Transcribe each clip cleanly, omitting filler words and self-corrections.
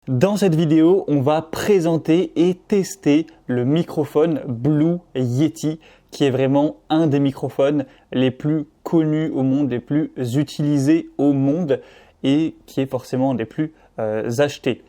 Dans cette vidéo, on va présenter et tester le microphone Blue Yeti, qui est vraiment un des microphones les plus connus au monde, les plus utilisés au monde et qui est forcément un des plus achetés.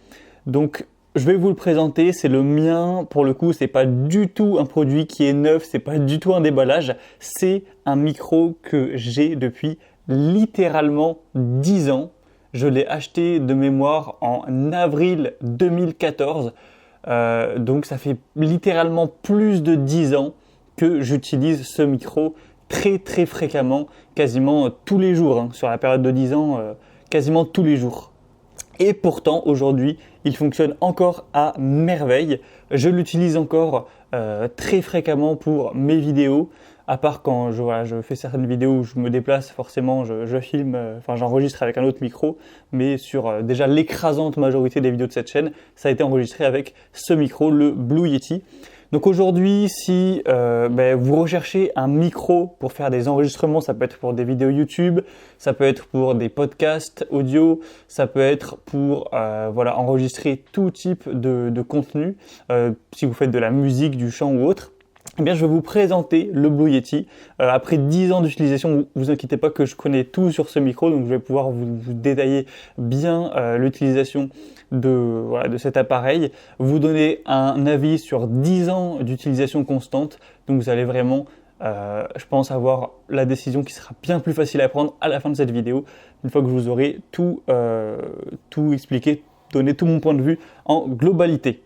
Donc, je vais vous le présenter, c'est le mien. Pour le coup, c'est pas du tout un produit qui est neuf, c'est pas du tout un déballage. C'est un micro que j'ai depuis littéralement 10 ans. Je l'ai acheté de mémoire en avril 2014. Donc ça fait littéralement plus de 10 ans que j'utilise ce micro très fréquemment, quasiment tous les jours. Sur la période de 10 ans, quasiment tous les jours. Et pourtant, aujourd'hui, il fonctionne encore à merveille. Je l'utilise encore très fréquemment pour mes vidéos. À part quand je fais certaines vidéos où je me déplace, forcément je filme, j'enregistre avec un autre micro, mais sur déjà l'écrasante majorité des vidéos de cette chaîne, ça a été enregistré avec ce micro, le Blue Yeti. Donc aujourd'hui, si vous recherchez un micro pour faire des enregistrements, ça peut être pour des vidéos YouTube, ça peut être pour des podcasts audio, ça peut être pour enregistrer tout type de contenu, si vous faites de la musique, du chant ou autre. Eh bien, je vais vous présenter le Blue Yeti. Après 10 ans d'utilisation, vous inquiétez pas que je connais tout sur ce micro, donc je vais pouvoir vous détailler bien l'utilisation de cet appareil, vous donner un avis sur 10 ans d'utilisation constante. Donc vous allez vraiment, je pense, avoir la décision qui sera bien plus facile à prendre à la fin de cette vidéo, une fois que je vous aurai tout expliqué, donné tout mon point de vue en globalité.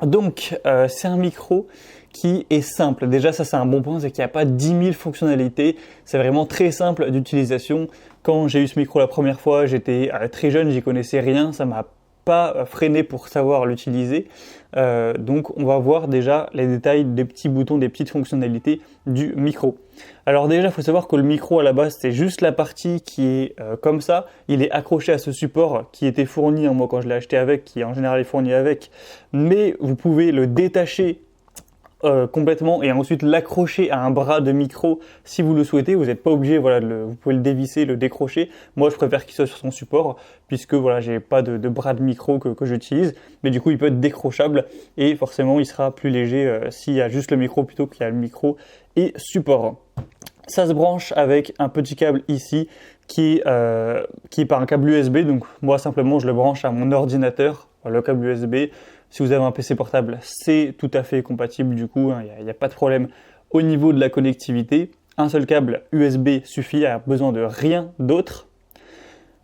Donc, c'est un micro qui est simple. Déjà, ça c'est un bon point, c'est qu'il n'y a pas 10 000 fonctionnalités. C'est vraiment très simple d'utilisation. Quand j'ai eu ce micro la première fois, j'étais très jeune, j'y connaissais rien, ça m'a pas freiné pour savoir l'utiliser. Donc, on va voir déjà les détails des petits boutons, des petites fonctionnalités du micro. Alors déjà, il faut savoir que le micro à la base, c'est juste la partie qui est comme ça. Il est accroché à ce support qui était fourni, moi quand je l'ai acheté avec, qui en général est fourni avec. Mais vous pouvez le détacher complètement et ensuite l'accrocher à un bras de micro si vous le souhaitez. Vous n'êtes pas obligé, vous pouvez le dévisser, le décrocher. Moi, je préfère qu'il soit sur son support puisque j'ai pas de bras de micro que j'utilise. Mais du coup, il peut être décrochable et forcément, il sera plus léger s'il y a juste le micro plutôt qu'il y a le micro et support. Ça se branche avec un petit câble ici qui est par un câble USB. Donc moi, simplement, je le branche à mon ordinateur, le câble USB. Si vous avez un PC portable, c'est tout à fait compatible du coup, il n'y a pas de problème au niveau de la connectivité. Un seul câble USB suffit, il n'y a besoin de rien d'autre.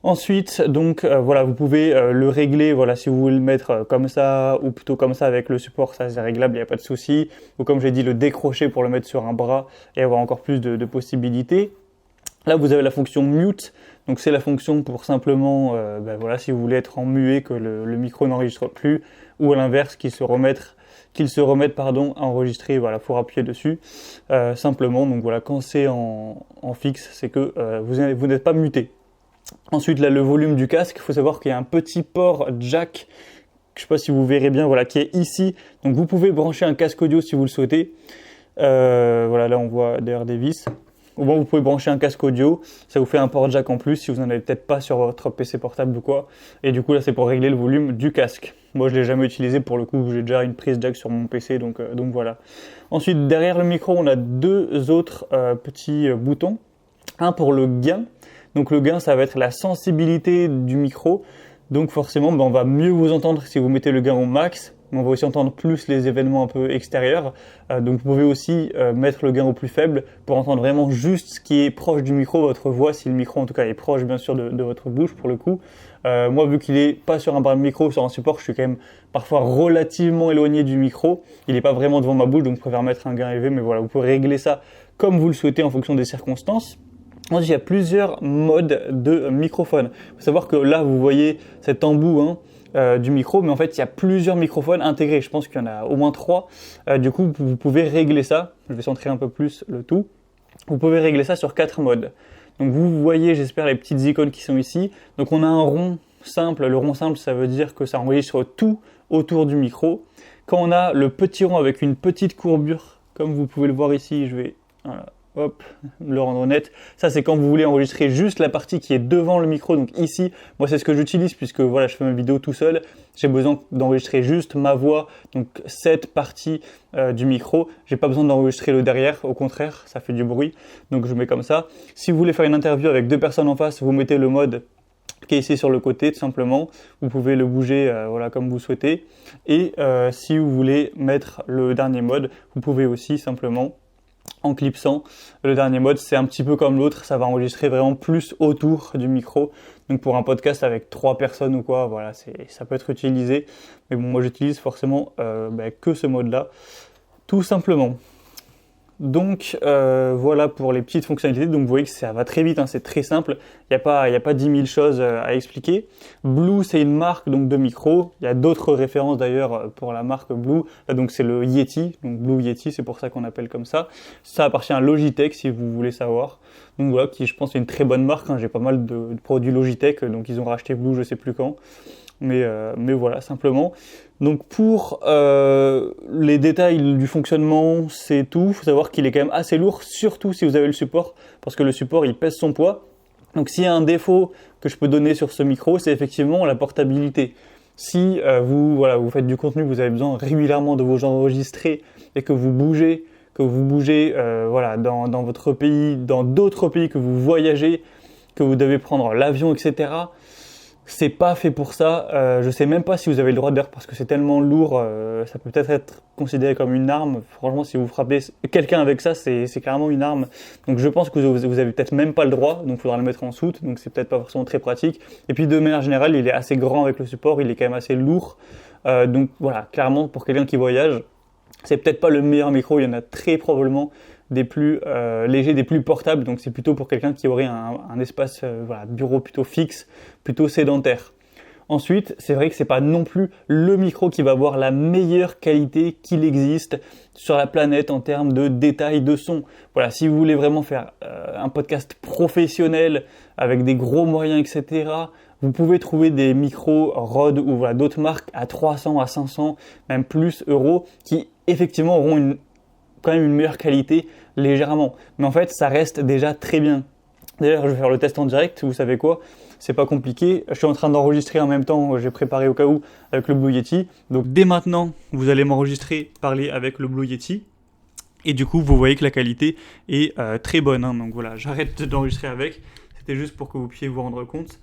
Ensuite, donc vous pouvez le régler, si vous voulez le mettre comme ça ou plutôt comme ça avec le support, ça c'est réglable, il n'y a pas de souci. Ou comme j'ai dit, le décrocher pour le mettre sur un bras et avoir encore plus de possibilités. Là, vous avez la fonction mute, donc c'est la fonction pour simplement, si vous voulez être en muet, que le micro n'enregistre plus, ou à l'inverse, qu'il se remette à enregistrer, faut appuyer dessus, simplement. Donc quand c'est en fixe, c'est que vous n'êtes pas muté. Ensuite, là, le volume du casque, il faut savoir qu'il y a un petit port jack, je ne sais pas si vous verrez bien, qui est ici. Donc vous pouvez brancher un casque audio si vous le souhaitez. Là on voit d'ailleurs des vis. Vous pouvez brancher un casque audio, ça vous fait un port jack en plus si vous n'en avez peut-être pas sur votre PC portable ou quoi. Et du coup là c'est pour régler le volume du casque. Moi je l'ai jamais utilisé pour le coup, j'ai déjà une prise jack sur mon PC donc voilà. Ensuite derrière le micro on a deux autres petits boutons. Un pour le gain. Donc le gain ça va être la sensibilité du micro. Donc forcément on va mieux vous entendre si vous mettez le gain au max. On va aussi entendre plus les événements un peu extérieurs. Donc vous pouvez aussi mettre le gain au plus faible pour entendre vraiment juste ce qui est proche du micro, votre voix, si le micro en tout cas est proche bien sûr de votre bouche pour le coup. Moi vu qu'il est pas sur un bras de micro, sur un support, je suis quand même parfois relativement éloigné du micro. Il n'est pas vraiment devant ma bouche, donc je préfère mettre un gain élevé. Mais vous pouvez régler ça comme vous le souhaitez en fonction des circonstances. Ensuite, il y a plusieurs modes de microphone. Il faut savoir que là, vous voyez cet embout du micro, mais en fait, il y a plusieurs microphones intégrés. Je pense qu'il y en a au moins 3. Du coup, vous pouvez régler ça. Je vais centrer un peu plus le tout. Vous pouvez régler ça sur 4 modes. Donc, vous voyez, j'espère, les petites icônes qui sont ici. Donc, on a un rond simple. Le rond simple, ça veut dire que ça enregistre tout autour du micro. Quand on a le petit rond avec une petite courbure, comme vous pouvez le voir ici, je vais hop, le rendre net. Ça, c'est quand vous voulez enregistrer juste la partie qui est devant le micro. Donc ici, moi, c'est ce que j'utilise puisque voilà, je fais ma vidéo tout seul. J'ai besoin d'enregistrer juste ma voix, donc cette partie du micro. J'ai pas besoin d'enregistrer le derrière, au contraire, ça fait du bruit. Donc je mets comme ça. Si vous voulez faire une interview avec 2 personnes en face, vous mettez le mode qui est ici sur le côté, tout simplement. Vous pouvez le bouger voilà, comme vous souhaitez. Et si vous voulez mettre le dernier mode, vous pouvez aussi simplement en clipsant. Le dernier mode, c'est un petit peu comme l'autre, ça va enregistrer vraiment plus autour du micro. Donc pour un podcast avec 3 personnes ou quoi, voilà, ça peut être utilisé. Mais bon, moi j'utilise forcément que ce mode-là, tout simplement. Donc voilà pour les petites fonctionnalités. Donc vous voyez que ça va très vite, hein, c'est très simple. Il n'y a pas 10 000 choses à expliquer. Blue, c'est une marque donc de micro. Il y a d'autres références d'ailleurs pour la marque Blue. Là, donc c'est le Yeti, donc Blue Yeti, c'est pour ça qu'on appelle comme ça. Ça appartient à Logitech si vous voulez savoir. Donc voilà, qui je pense est une très bonne marque, hein. J'ai pas mal de produits Logitech, donc ils ont racheté Blue, je sais plus quand. Mais voilà, simplement. Donc pour les détails du fonctionnement, c'est tout. Il faut savoir qu'il est quand même assez lourd, surtout si vous avez le support, parce que le support, il pèse son poids. Donc s'il y a un défaut que je peux donner sur ce micro, c'est effectivement la portabilité. Si vous faites du contenu, vous avez besoin régulièrement de vous enregistrer et que vous bougez, dans votre pays, dans d'autres pays, que vous voyagez, que vous devez prendre l'avion, etc., c'est pas fait pour ça. Je sais même pas si vous avez le droit d'ailleurs parce que c'est tellement lourd. Ça peut peut-être être considéré comme une arme. Franchement, si vous frappez quelqu'un avec ça, c'est clairement une arme. Donc je pense que vous avez peut-être même pas le droit. Donc il faudra le mettre en soute. Donc c'est peut-être pas forcément très pratique. Et puis de manière générale, il est assez grand avec le support. Il est quand même assez lourd. Donc voilà, clairement pour quelqu'un qui voyage, c'est peut-être pas le meilleur micro. Il y en a très probablement des plus légers, des plus portables, donc c'est plutôt pour quelqu'un qui aurait un espace bureau plutôt fixe, plutôt sédentaire. Ensuite, c'est vrai que c'est pas non plus le micro qui va avoir la meilleure qualité qu'il existe sur la planète en termes de détails de son. Voilà, si vous voulez vraiment faire un podcast professionnel avec des gros moyens, etc., vous pouvez trouver des micros Rode ou d'autres marques à 300, à 500, même plus euros, qui effectivement auront quand même une meilleure qualité légèrement. Mais en fait, ça reste déjà très bien. D'ailleurs, je vais faire le test en direct. Vous savez quoi? C'est pas compliqué. Je suis en train d'enregistrer en même temps. J'ai préparé au cas où avec le Blue Yeti. Donc dès maintenant, vous allez m'enregistrer, parler avec le Blue Yeti. Et du coup, vous voyez que la qualité est très bonne. Hein. Donc voilà, j'arrête d'enregistrer avec. C'était juste pour que vous puissiez vous rendre compte.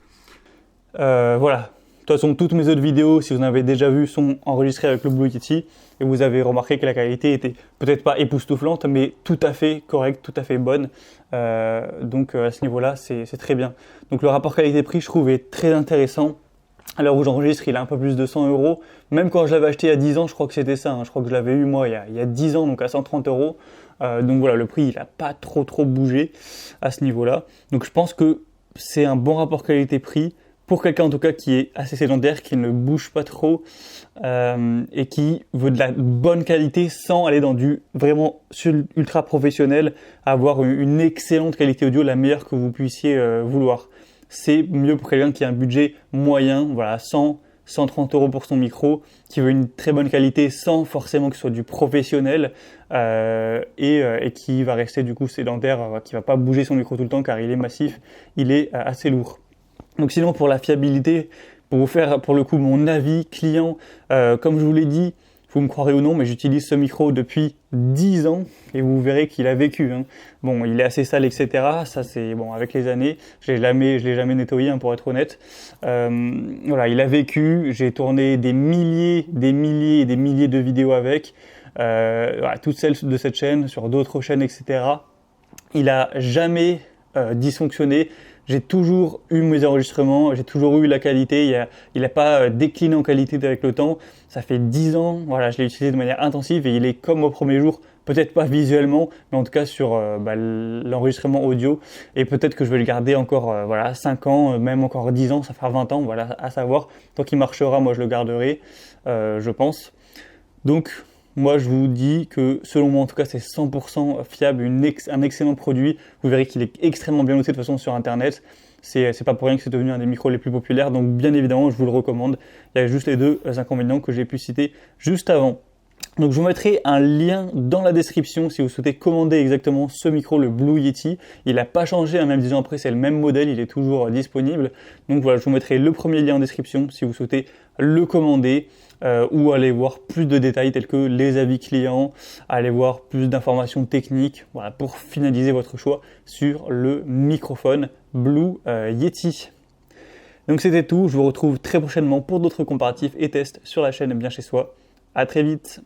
Voilà. De toute façon, toutes mes autres vidéos, si vous en avez déjà vu, sont enregistrées avec le Blue Yeti. Et vous avez remarqué que la qualité était peut-être pas époustouflante, mais tout à fait correcte, tout à fait bonne. Donc à ce niveau-là, c'est très bien. Donc le rapport qualité-prix, je trouve, est très intéressant. À l'heure où j'enregistre, il est un peu plus de 100 euros. Même quand je l'avais acheté il y a 10 ans, je crois que c'était ça. Hein. Je crois que je l'avais eu moi il y a 10 ans, donc à 130 euros. Donc voilà, le prix, il n'a pas trop bougé à ce niveau-là. Donc je pense que c'est un bon rapport qualité-prix. Pour quelqu'un en tout cas qui est assez sédentaire, qui ne bouge pas trop et qui veut de la bonne qualité sans aller dans du vraiment ultra professionnel, avoir une excellente qualité audio, la meilleure que vous puissiez vouloir. C'est mieux pour quelqu'un qui a un budget moyen, 100, 130 euros pour son micro, qui veut une très bonne qualité sans forcément que ce soit du professionnel et qui va rester du coup sédentaire, qui va pas bouger son micro tout le temps car il est massif, il est assez lourd. Donc sinon pour la fiabilité, pour vous faire pour le coup mon avis client, comme je vous l'ai dit, vous me croirez ou non, mais j'utilise ce micro depuis 10 ans et vous verrez qu'il a vécu. Hein. Bon, il est assez sale, etc. Ça c'est bon avec les années. Je l'ai jamais nettoyé pour être honnête. Voilà, il a vécu. J'ai tourné des milliers de vidéos avec. Toutes celles de cette chaîne, sur d'autres chaînes, etc. Il a jamais dysfonctionné. J'ai toujours eu mes enregistrements, j'ai toujours eu la qualité, il n'a pas décliné en qualité avec le temps. Ça fait 10 ans, voilà, je l'ai utilisé de manière intensive et il est comme au premier jour, peut-être pas visuellement, mais en tout cas sur l'enregistrement audio. Et peut-être que je vais le garder encore 5 ans, même encore 10 ans, ça fera 20 ans, voilà, à savoir. Tant qu'il marchera, moi je le garderai, je pense. Donc, moi, je vous dis que, selon moi, en tout cas, c'est 100% fiable, un excellent produit. Vous verrez qu'il est extrêmement bien noté de toute façon sur Internet. C'est pas pour rien que c'est devenu un des micros les plus populaires. Donc, bien évidemment, je vous le recommande. Il y a juste les deux inconvénients que j'ai pu citer juste avant. Donc je vous mettrai un lien dans la description si vous souhaitez commander exactement ce micro, le Blue Yeti. Il n'a pas changé, hein, même 10 ans après, c'est le même modèle, il est toujours disponible. Donc voilà, je vous mettrai le premier lien en description si vous souhaitez le commander ou aller voir plus de détails tels que les avis clients, aller voir plus d'informations techniques, voilà, pour finaliser votre choix sur le microphone Blue Yeti. Donc c'était tout, je vous retrouve très prochainement pour d'autres comparatifs et tests sur la chaîne Bien Chez Soi. À très vite.